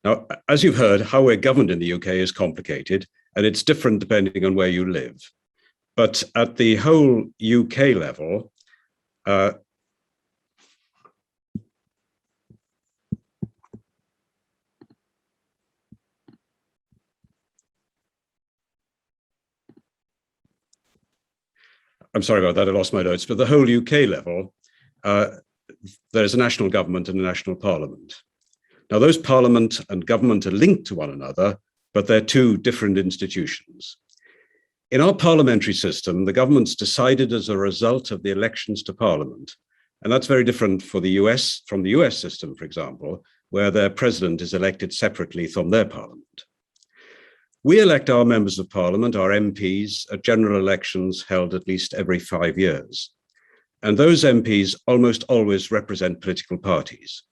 Now, as you've heard, how we're governed in the UK is complicated, and it's different depending on where you live. But at the whole UK level, I'm sorry about that, I lost my notes, but the whole UK level, there's a national government and a national parliament. Now, those parliament and government are linked to one another, but they're two different institutions. In our parliamentary system, the government's decided as a result of the elections to parliament. And that's very different for the US, from the US system, for example, where their president is elected separately from their parliament. We elect our members of parliament, our MPs, at general elections held at least every 5 years. And those MPs almost always represent political parties.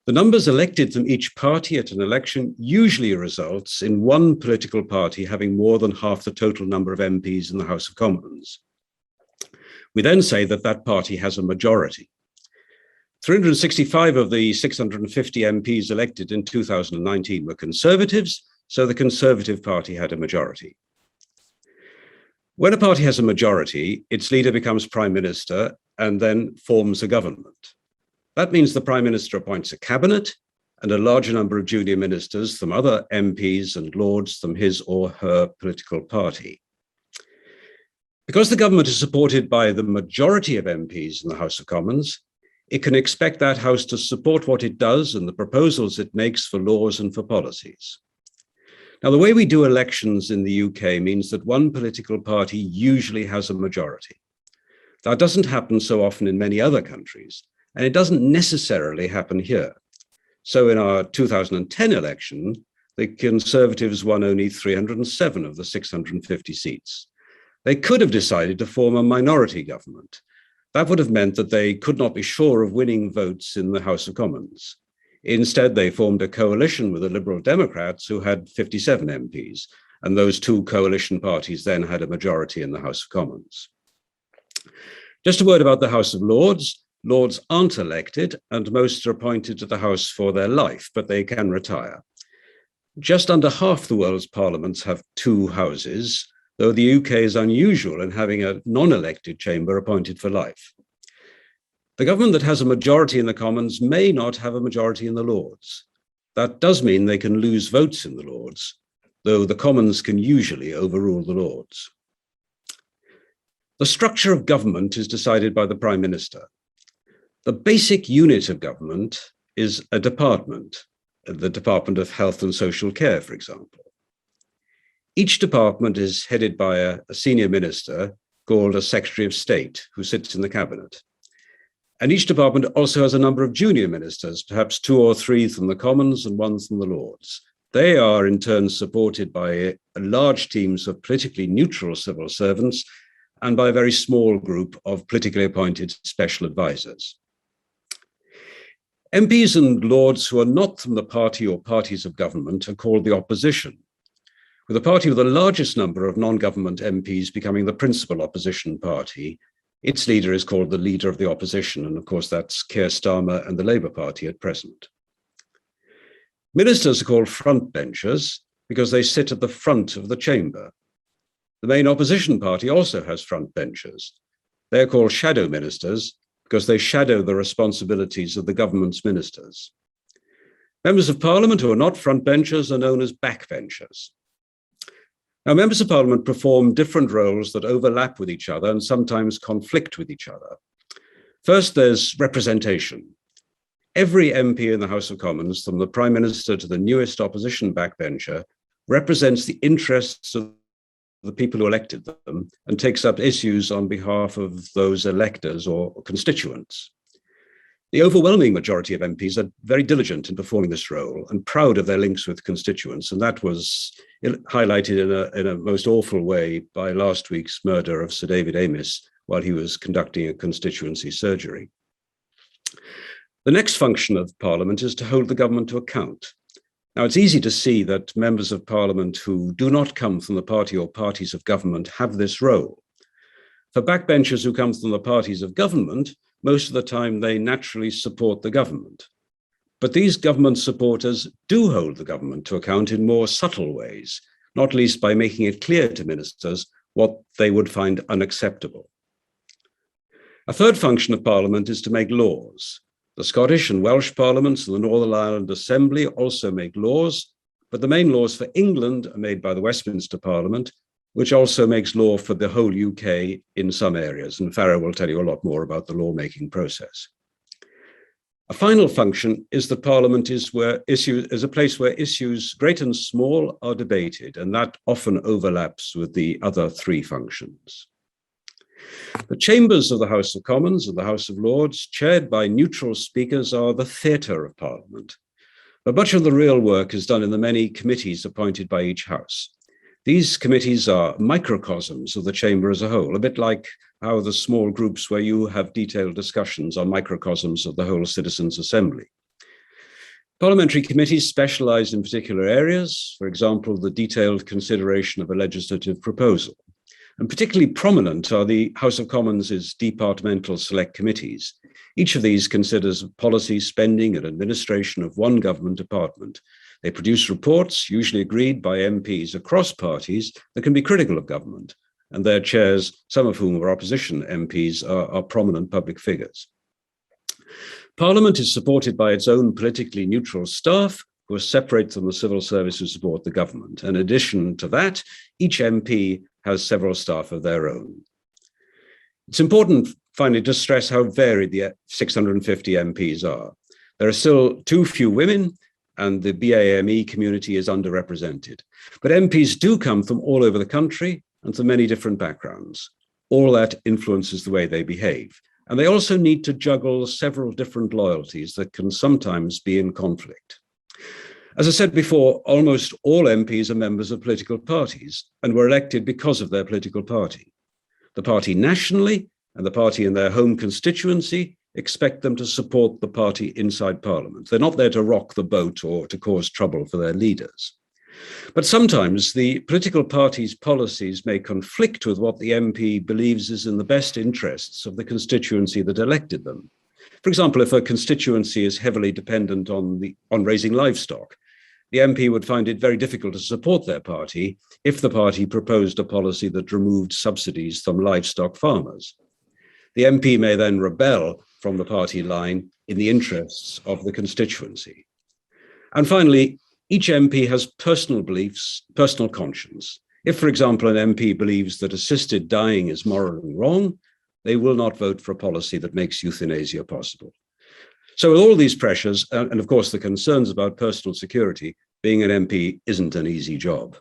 The numbers elected from each party at an election usually results in one political party having more than half the total number of MPs in the House of Commons. We then say that that party has a majority. 365 of the 650 MPs elected in 2019 were Conservatives, so the Conservative Party had a majority. When a party has a majority, its leader becomes Prime Minister and then forms a government. That means the Prime Minister appoints a cabinet and a larger number of junior ministers from other MPs and lords from his or her political party. Because the government is supported by the majority of MPs in the House of Commons, it can expect that House to support what it does and the proposals it makes for laws and for policies. Now, the way we do elections in the UK means that one political party usually has a majority. That doesn't happen so often in many other countries, and it doesn't necessarily happen here. So in our 2010 election, the Conservatives won only 307 of the 650 seats. They could have decided to form a minority government. That would have meant that they could not be sure of winning votes in the House of Commons. Instead, they formed a coalition with the Liberal Democrats, who had 57 MPs, and those two coalition parties then had a majority in the House of Commons. Just a word about the House of Lords. Lords aren't elected, and most are appointed to the House for their life, but they can retire. Just under half the world's parliaments have two houses, though the UK is unusual in having a non-elected chamber appointed for life. The government that has a majority in the Commons may not have a majority in the Lords. That does mean they can lose votes in the Lords, though the Commons can usually overrule the Lords. The structure of government is decided by the Prime Minister. The basic unit of government is a department, the Department of Health and Social Care, for example. Each department is headed by a senior minister called a Secretary of State, who sits in the cabinet. And each department also has a number of junior ministers, perhaps 2 or 3 from the Commons and 1 from the Lords. They are in turn supported by large teams of politically neutral civil servants and by a very small group of politically appointed special advisors. MPs and Lords who are not from the party or parties of government are called the opposition, with the party with the largest number of non-government MPs becoming the principal opposition party. Its leader is called the Leader of the Opposition, and of course that's Keir Starmer and the Labour Party at present. Ministers are called frontbenchers because they sit at the front of the chamber. The main opposition party also has frontbenchers. They're called shadow ministers because they shadow the responsibilities of the government's ministers. Members of Parliament who are not frontbenchers are known as backbenchers. Now, members of Parliament perform different roles that overlap with each other and sometimes conflict with each other. First, there's representation. Every MP in the House of Commons, from the Prime Minister to the newest opposition backbencher, represents the interests of the people who elected them and takes up issues on behalf of those electors or constituents. The overwhelming majority of MPs are very diligent in performing this role and proud of their links with constituents, and that was highlighted in a most awful way by last week's murder of Sir David Amess while he was conducting a constituency surgery. The next function of Parliament is to hold the government to account. Now, it's easy to see that members of Parliament who do not come from the party or parties of government have this role. For backbenchers who come from the parties of government, most of the time they naturally support the government. But these government supporters do hold the government to account in more subtle ways, not least by making it clear to ministers what they would find unacceptable. A third function of Parliament is to make laws. The Scottish and Welsh parliaments and the Northern Ireland Assembly also make laws, but the main laws for England are made by the Westminster Parliament, which also makes law for the whole UK in some areas. And Farah will tell you a lot more about the lawmaking process. A final function is that Parliament is a place where issues, great and small, are debated, and that often overlaps with the other three functions. The chambers of the House of Commons and the House of Lords, chaired by neutral speakers, are the theatre of Parliament. But much of the real work is done in the many committees appointed by each House. These committees are microcosms of the chamber as a whole, a bit like how the small groups where you have detailed discussions are microcosms of the whole citizens' assembly. Parliamentary committees specialize in particular areas, for example, the detailed consideration of a legislative proposal. And particularly prominent are the House of Commons' departmental select committees. Each of these considers policy, spending, and administration of one government department. They produce reports, usually agreed by MPs across parties, that can be critical of government, and their chairs, some of whom are opposition MPs, are prominent public figures. Parliament is supported by its own politically neutral staff, who are separate from the civil service who support the government. In addition to that, each MP has several staff of their own. It's important, finally, to stress how varied the 650 MPs are. There are still too few women, and the BAME community is underrepresented. But MPs do come from all over the country and from many different backgrounds. All that influences the way they behave. And they also need to juggle several different loyalties that can sometimes be in conflict. As I said before, almost all MPs are members of political parties and were elected because of their political party. The party nationally and the party in their home constituency expect them to support the party inside Parliament. They're not there to rock the boat or to cause trouble for their leaders. But sometimes the political party's policies may conflict with what the MP believes is in the best interests of the constituency that elected them. For example, if a constituency is heavily dependent on raising livestock, the MP would find it very difficult to support their party if the party proposed a policy that removed subsidies from livestock farmers. The MP may then rebel from the party line in the interests of the constituency. And finally, each MP has personal beliefs, personal conscience. If, for example, an MP believes that assisted dying is morally wrong, they will not vote for a policy that makes euthanasia possible. So with all these pressures, and of course the concerns about personal security, being an MP isn't an easy job.